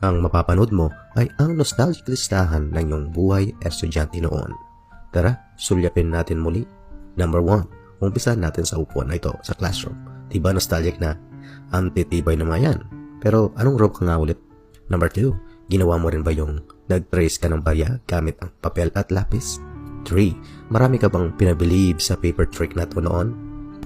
Ang mapapanood mo ay ang nostalgic listahan ng iyong buhay estudyante noon. Tara, sulyapin natin muli. Number 1, umpisa natin sa upuan na ito sa classroom. Diba nostalgic na? Ang titibay naman yan. Pero anong rope ka nga ulit? Number 2, ginawa mo rin ba yung nag-trace ka ng barya gamit ang papel at lapis? 3, marami ka bang pinabilib sa paper trick na to noon?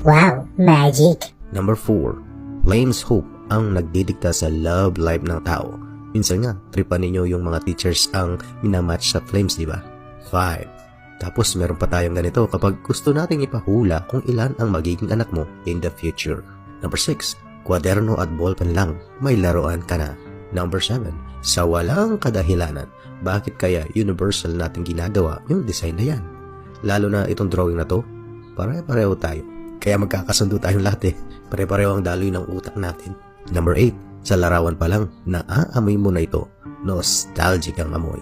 Wow, magic! Number 4, Flames Hope ang nagdidikta sa love life ng tao. Minsan nga, tripan ninyo yung mga teachers ang minamatch sa flames, di ba? 5. Tapos meron pa tayong ganito kapag gusto nating ipahula kung ilan ang magiging anak mo in the future. Number 6. Kwaderno at ballpen lang, may laruan ka na. Number 7. Sa walang kadahilanan, bakit kaya universal natin ginagawa yung design na yan? Lalo na itong drawing na to, pare-pareho tayo. Kaya magkakasundo tayong lahat eh. Pare-pareho ang daloy ng utak natin. Number 8. Sa larawan pa lang, naaamoy mo na ito. Nostalgic ang amoy.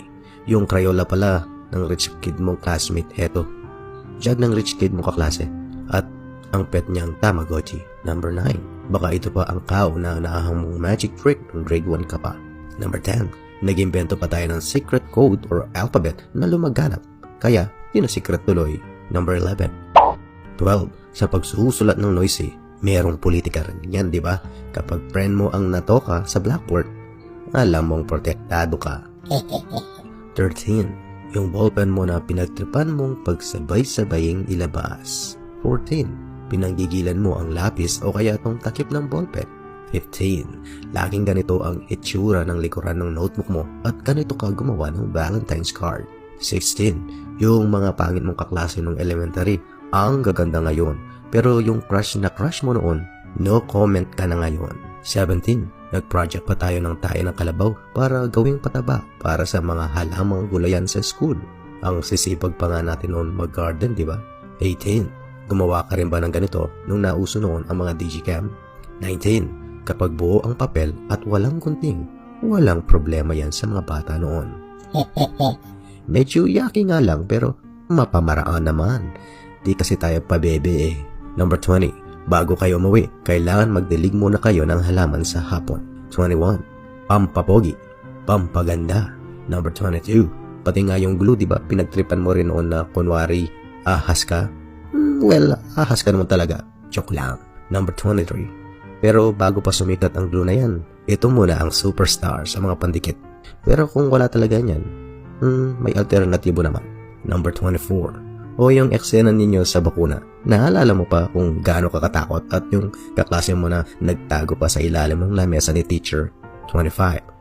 Yung Crayola pala ng rich kid mong classmate, heto. Jag ng rich kid mong kaklase. At ang pet niyang Tamagotchi. Number 9. Baka ito pa ang kauna-unahang mong magic trick ng grade 1 ka pa. Number 10. Nag-imbento pa tayo ng secret code or alphabet na lumaganap. Kaya, yun ang secret tuloy. Number 11. 12. Sa pagsusulat ng noisy, merong politika rin yan, di ba? Kapag friend mo ang natoka sa blackboard, alam mong protektado ka. 13. Yung ballpen mo na pinagtripan mong pagsabay-sabaying ilabas. 14. Pinanggigilan mo ang lapis o kaya tong takip ng ballpen. 15. Laging ganito ang itsura ng likuran ng notebook mo at ganito ka gumawa ng Valentine's card. 16. Yung mga pangit mong kaklase ng elementary, ang gaganda ngayon. Pero yung crush na crush mo noon, no comment ka na ngayon. 17. Nag-project pa tayo ng tayo ng kalabaw para gawing pataba para sa mga halamang gulayan sa school. Ang sisipag pa nga natin noon mag-garden, di ba? 18. Gumawa ka rin ba ng ganito nung nauso noon ang mga digicam? 19. Kapag buo ang papel at walang gunting, walang problema yan sa mga bata noon. Medyo yucky nga lang pero mapamaraan naman. Di kasi tayo pabebe eh. Number 20. Bago kayo umuwi, kailangan magdilig muna kayo ng halaman sa hapon. 21. Pampapogi. Pampaganda. Number 22. Pati nga yung glue, di ba? Pinagtripan mo rin noon na kunwari, ahas ka? Well, ahas ka naman talaga. Joke lang. Number 23. Pero bago pa sumikat ang glue na yan, ito muna ang superstar sa mga pandikit. Pero kung wala talaga yan, may alternatibo naman. Number 24. O yung eksena ninyo sa bakuna. Naalala mo pa kung gaano kakatakot at yung kaklase mo na nagtago pa sa ilalim ng lamesa ni teacher. 25.